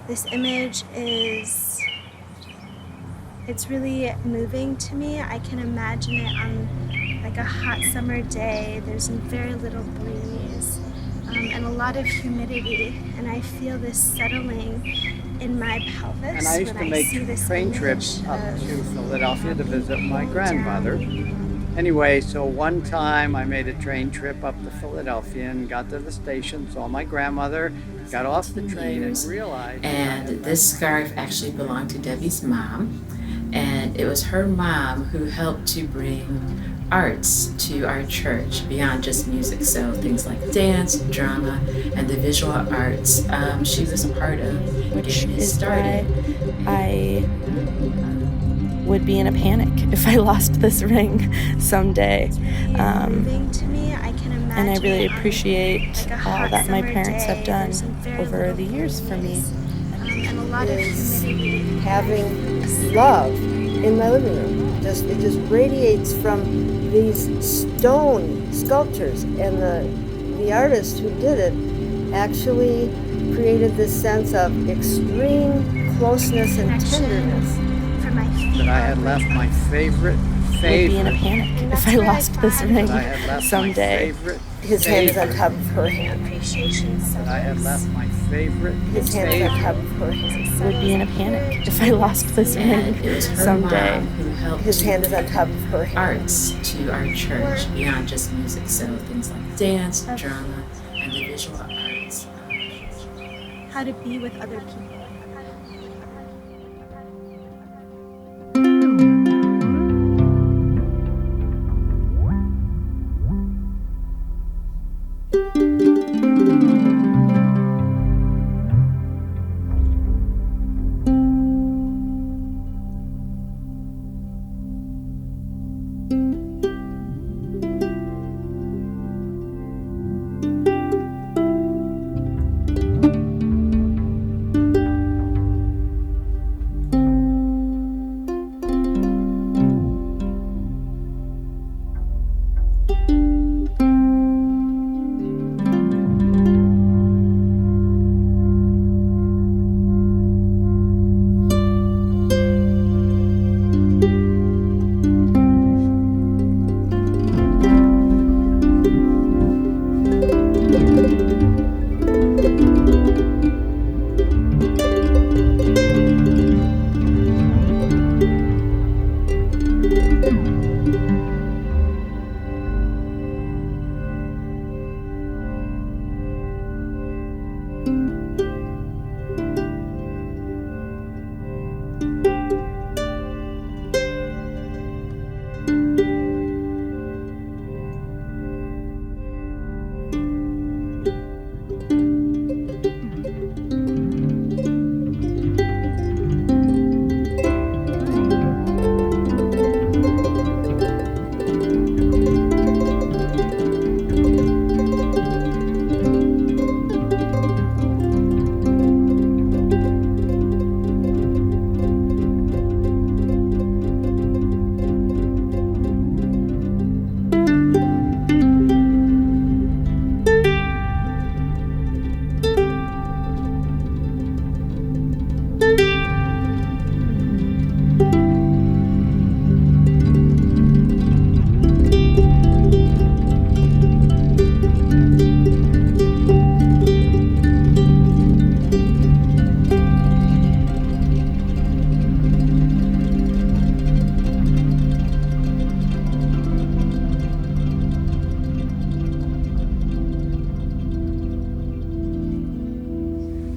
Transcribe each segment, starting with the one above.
This image is, it's really moving to me. I can imagine it on like a hot summer day. There's very little breeze and a lot of humidity, and I feel this settling in my pelvis. And I used to make train trips up to Philadelphia to visit my grandmother. Anyway, so one time I made a train trip up to Philadelphia and got to the station, saw my grandmother, got off the train and realized... And this scarf actually belonged to Debbie's mom, and it was her mom who helped to bring arts to our church beyond just music, so things like dance, drama, and the visual arts. She was a part of getting it started. I would be in a panic if I lost this ring someday. And I really appreciate all that my parents have done over the years for me. Is having love in my living room. It just radiates from these stone sculptures, and the artist who did it actually created this sense of extreme closeness and tenderness. That I had left my favorite. I'd be in a panic if I lost this ring someday. His hand is on top of her hand. That I had left my favorite. His hand is on top of her hand. Would be in a panic if I lost this ring someday. Who helped His hand is on top of her hand. arts to our church beyond just music, so things like dance, drama, and the visual arts. How to be with other people.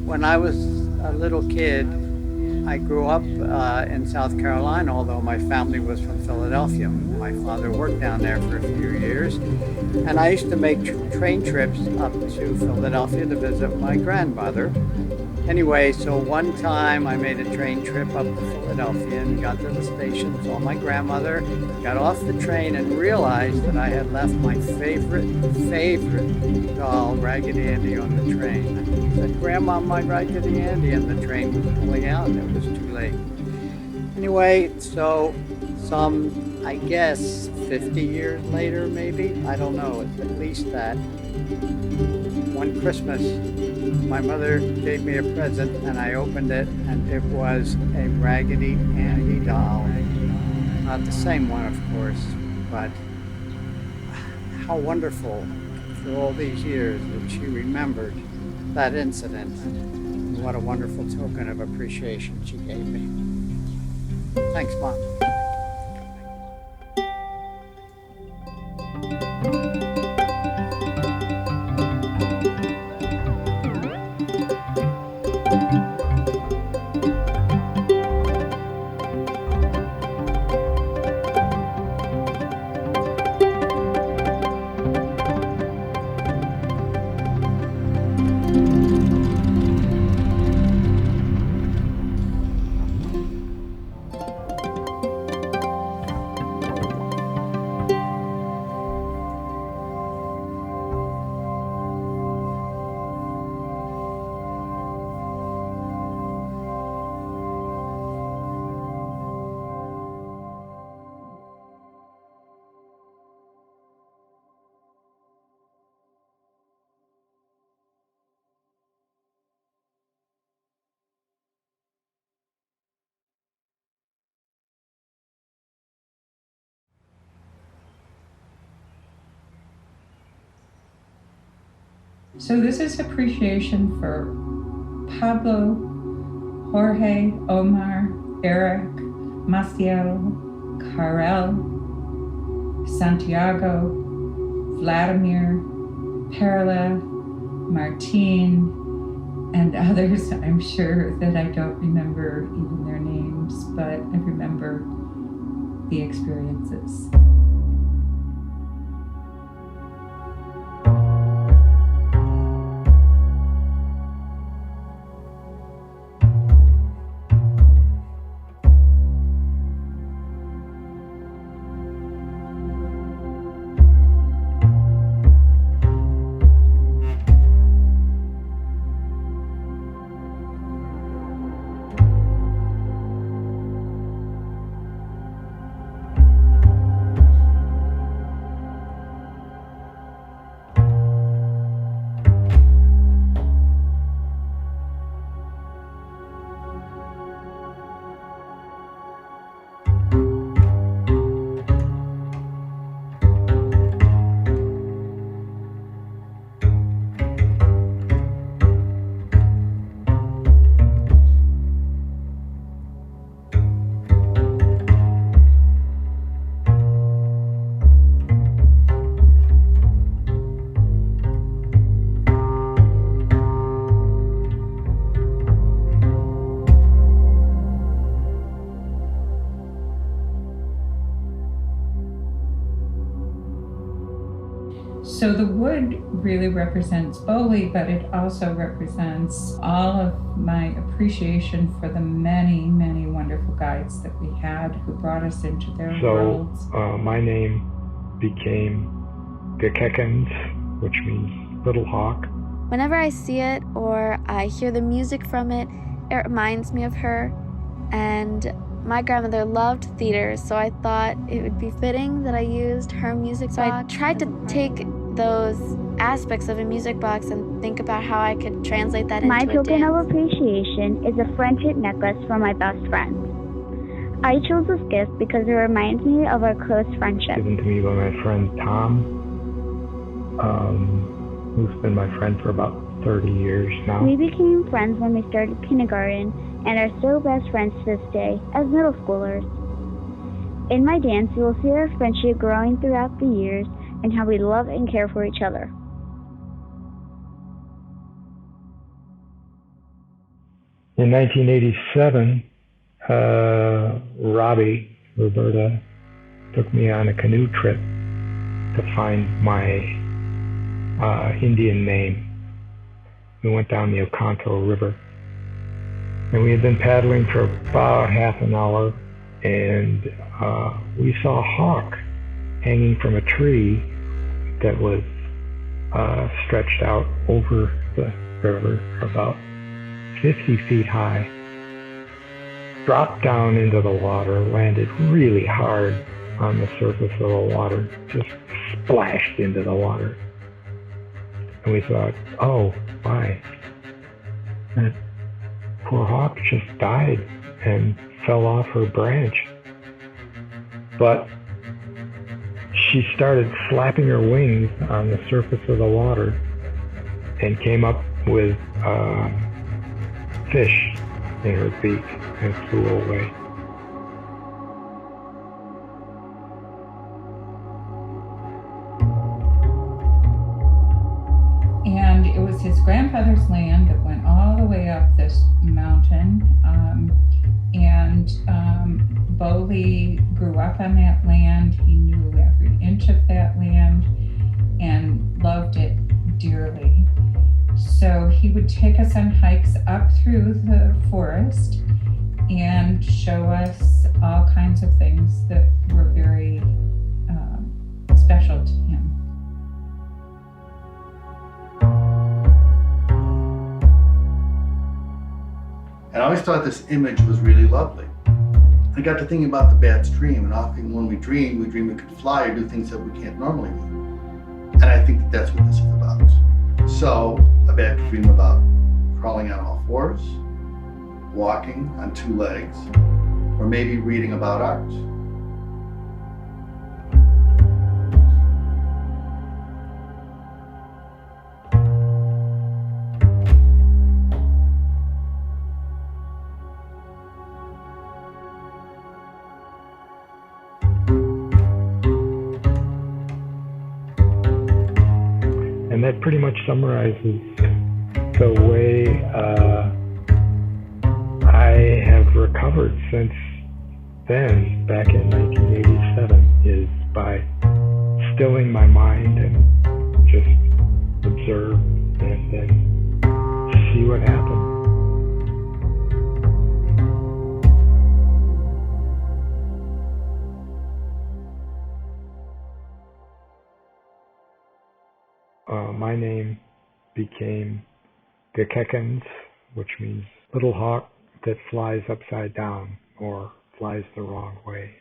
When I was a little kid, I grew up in South Carolina, although my family was from Philadelphia. My father worked down there for a few years, and I used to make train trips up to Philadelphia to visit my grandmother. Anyway, so one time I made a train trip up to Philadelphia and got to the station, saw my grandmother, got off the train and realized that I had left my favorite doll, Raggedy Andy, on the train. I said, "Grandma, my Raggedy Andy," and the train was pulling out and it was too late. Anyway, so some, I guess, 50 years later, maybe. I don't know. It's at least that. One Christmas, my mother gave me a present and I opened it and it was a Raggedy Andy doll. Not the same one, of course, but how wonderful for all these years that she remembered that incident. And what a wonderful token of appreciation she gave me. Thanks, Mom. So this is appreciation for Pablo, Jorge, Omar, Eric, Maciel, Karel, Santiago, Vladimir, Perla, Martine, and others. I'm sure that I don't remember even their names, but I remember the experiences. So the wood really represents Boli, but it also represents all of my appreciation for the many, many wonderful guides that we had who brought us into their worlds. My name became Gekekens, which means little hawk. Whenever I see it or I hear the music from it, it reminds me of her. And my grandmother loved theater, so I thought it would be fitting that I used her music box. So I tried to take those aspects of a music box and think about how I could translate that into a dance. My token of appreciation is a friendship necklace from my best friend. I chose this gift because it reminds me of our close friendship. Given to me by my friend Tom, who's been my friend for about 30 years now. We became friends when we started kindergarten and are still best friends to this day as middle schoolers. In my dance, you will see our friendship growing throughout the years and how we love and care for each other. In 1987, Roberta, took me on a canoe trip to find my Indian name. We went down the Oconto River. And we had been paddling for about half an hour, and we saw a hawk hanging from a tree that was stretched out over the river about 50 feet high. Dropped down into the water, landed really hard on the surface of the water, just splashed into the water. And we thought, oh, why? That poor hawk just died and fell off her branch. But she started flapping her wings on the surface of the water and came up with fish in her beak and flew away. And it was his grandfather's land that went all the way up this mountain. Bowley grew up on that land. He knew every inch of that land and loved it dearly. So he would take us on hikes up through the forest and show us all kinds of things that were very special to him. And I always thought this image was really lovely. I got to thinking about the bat's dream, and often when we dream it could fly or do things that we can't normally do. And I think that that's what this is about. So a bat could dream about crawling on all fours, walking on two legs, or maybe reading about art. And that pretty much summarizes the way I have recovered since then, back in 1987, is by stilling my mind and just observe and then see what happens. My name became Gekekens, which means little hawk that flies upside down or flies the wrong way.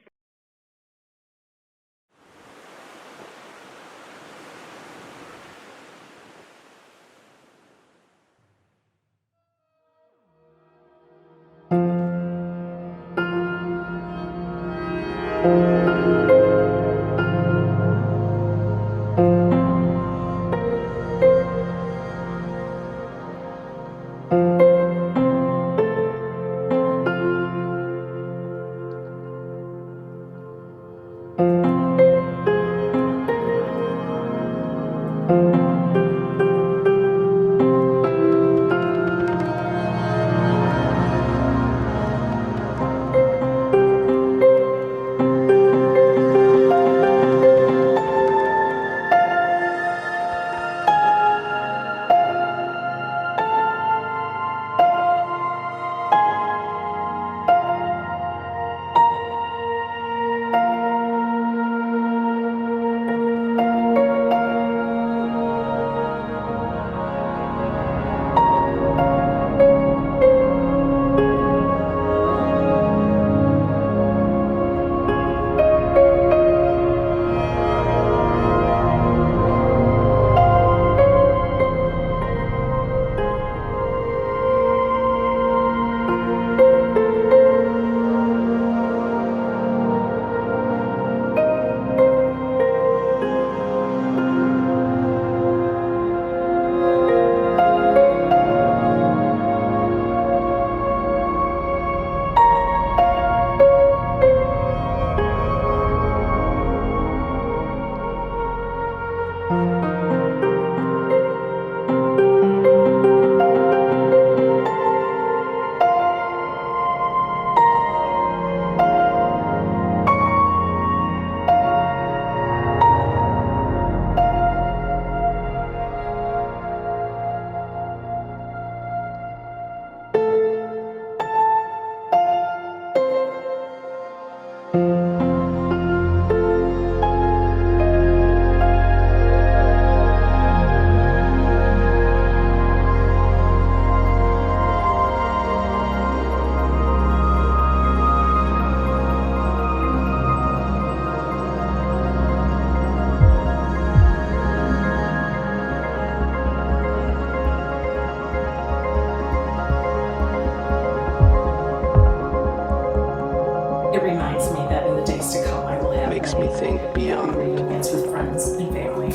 reunions with friends and family.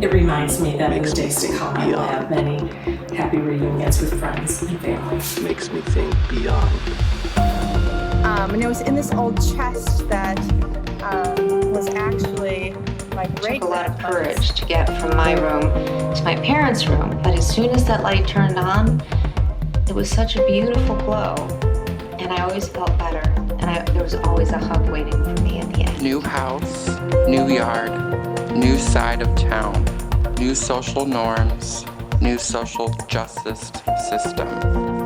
It reminds me that in the days to come, I will have many happy reunions with friends and family. Makes me think beyond. And it was in this old chest that was actually my great. It took a lot of courage to get from my room to my parents' room, but as soon as that light turned on, it was such a beautiful glow, and I always felt better, and there was always a hug waiting for me at the end. New house, new yard, new side of town, new social norms, new social justice system.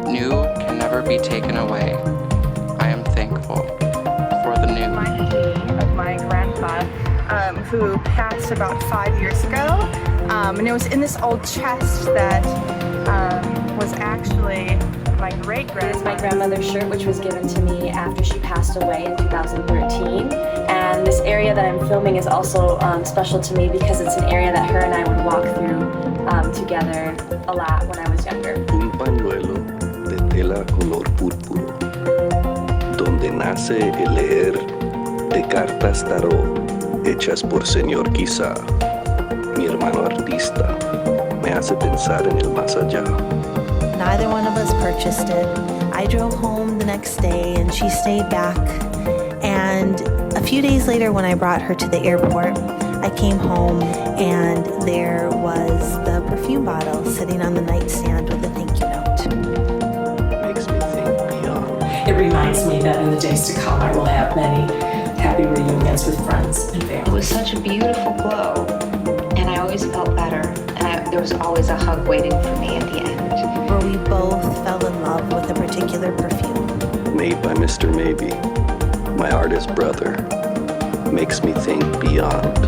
New can never be taken away. I am thankful for the new. Reminded me of my grandpa, who passed about 5 years ago, and it was in this old chest that was actually my great-grandmother's. My grandmother's shirt, which was given to me after she passed away in 2013. And this area that I'm filming is also special to me because it's an area that her and I would walk through together a lot when I was younger. Un pañuelo de tela color púrpura, donde nace el leer de cartas tarot hechas por Señor Quizá, mi hermano artista, me hace pensar en el más allá. Neither one of us purchased it. I drove home the next day and she stayed back. And a few days later, when I brought her to the airport, I came home and there was the perfume bottle sitting on the nightstand with a thank you note. Makes me think beyond. It reminds me that in the days to come, I will have many happy reunions with friends and family. It was such a beautiful glow, and I always felt better, and there was always a hug waiting for me at the end. Where we both fell in love with a particular perfume. Made by Mr. Maybe, my artist brother, makes me think beyond.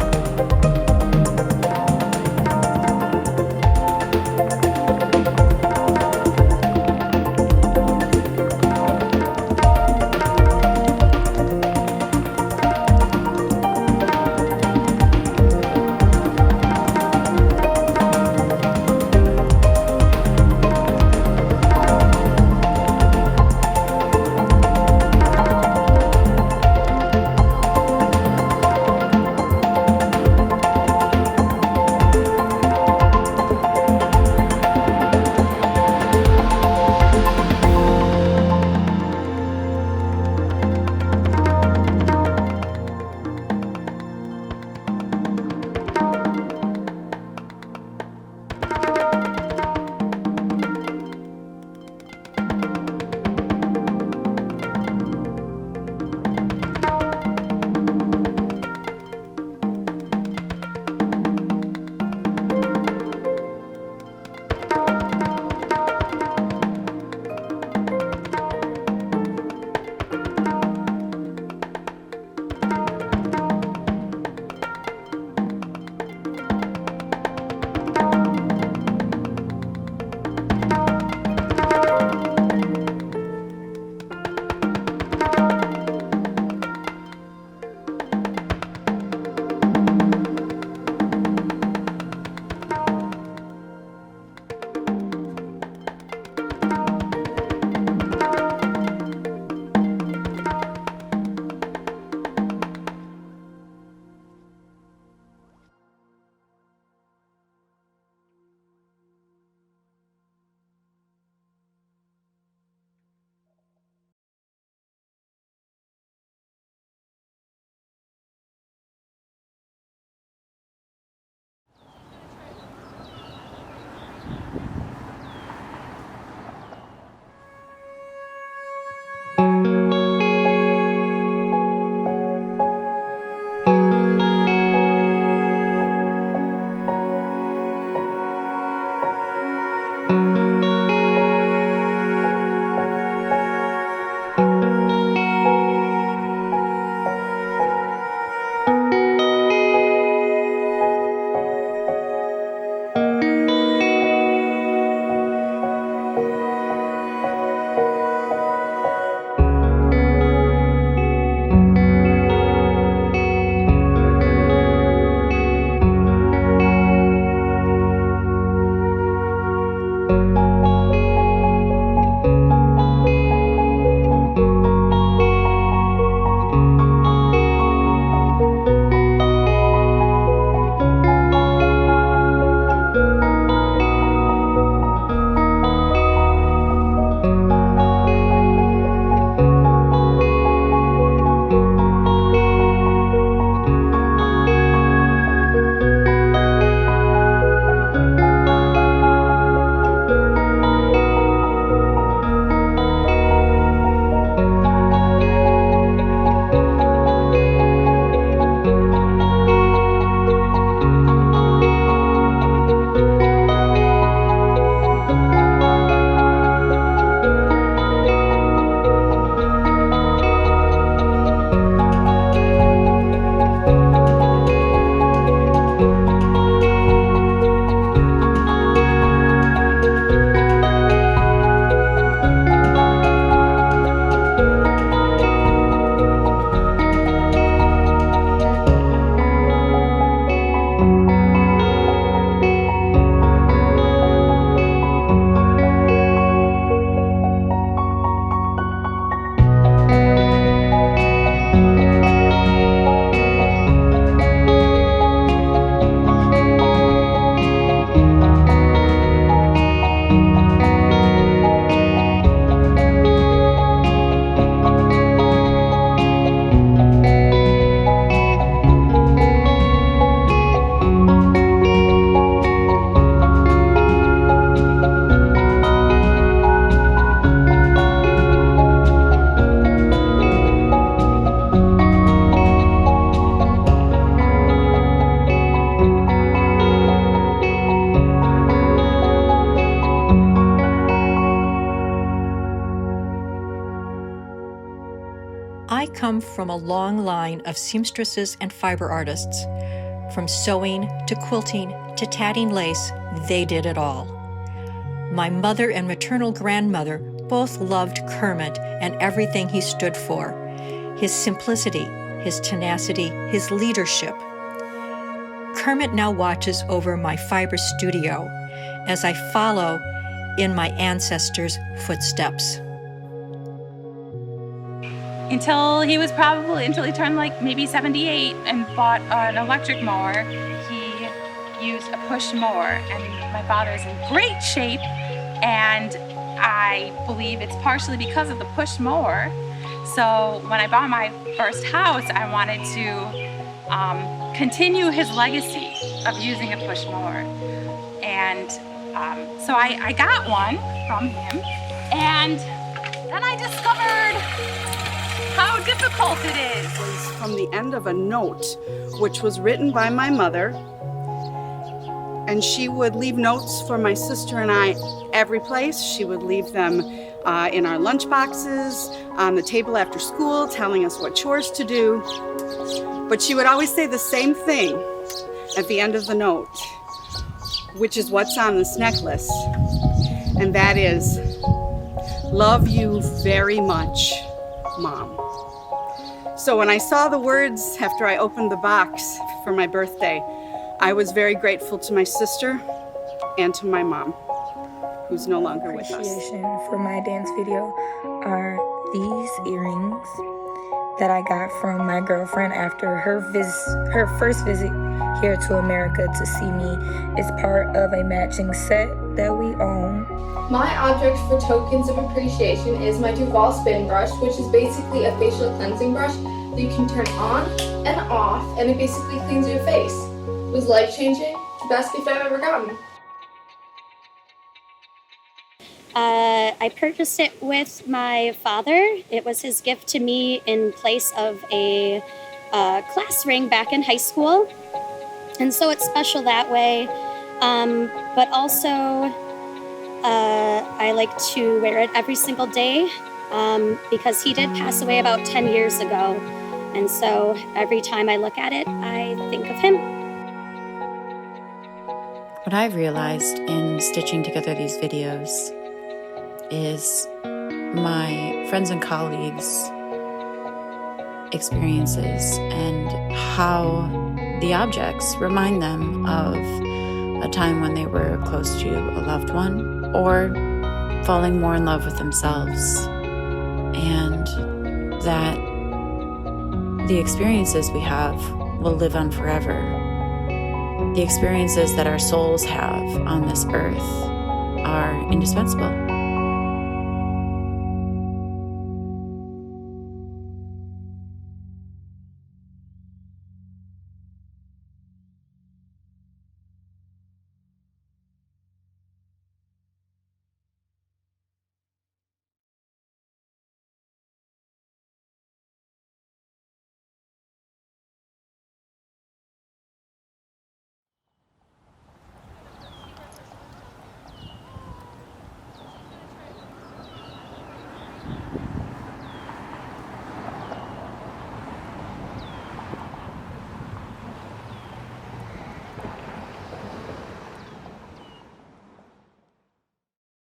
come from a long line of seamstresses and fiber artists. From sewing to quilting to tatting lace, they did it all. My mother and maternal grandmother both loved Kermit and everything he stood for. His simplicity, his tenacity, his leadership. Kermit now watches over my fiber studio as I follow in my ancestors' footsteps. Until he turned like maybe 78 and bought an electric mower, he used a push mower, and my father is in great shape, and I believe it's partially because of the push mower. So when I bought my first house, I wanted to continue his legacy of using a push mower. And so I got one from him, and then I discovered how difficult it is. It was from the end of a note, which was written by my mother, and she would leave notes for my sister and I every place. She would leave them in our lunch boxes, on the table after school, telling us what chores to do. But she would always say the same thing at the end of the note, which is what's on this necklace, and that is, "Love you very much, Mom." So when I saw the words after I opened the box for my birthday, I was very grateful to my sister and to my mom, who's no longer with us. Appreciation for my dance video are these earrings that I got from my girlfriend after her first visit here to America to see me. It's part of a matching set that we own. My object for tokens of appreciation is my Duval spin brush, which is basically a facial cleansing brush that you can turn on and off, and it basically cleans your face. It was life-changing, the best gift I've ever gotten. I purchased it with my father. It was his gift to me in place of a class ring back in high school. And so it's special that way. But also, I like to wear it every single day because he did pass away about 10 years ago. And so every time I look at it, I think of him. What I've realized in stitching together these videos is my friends and colleagues' experiences and how the objects remind them of a time when they were close to a loved one or falling more in love with themselves, and that the experiences we have will live on forever. The experiences that our souls have on this earth are indispensable.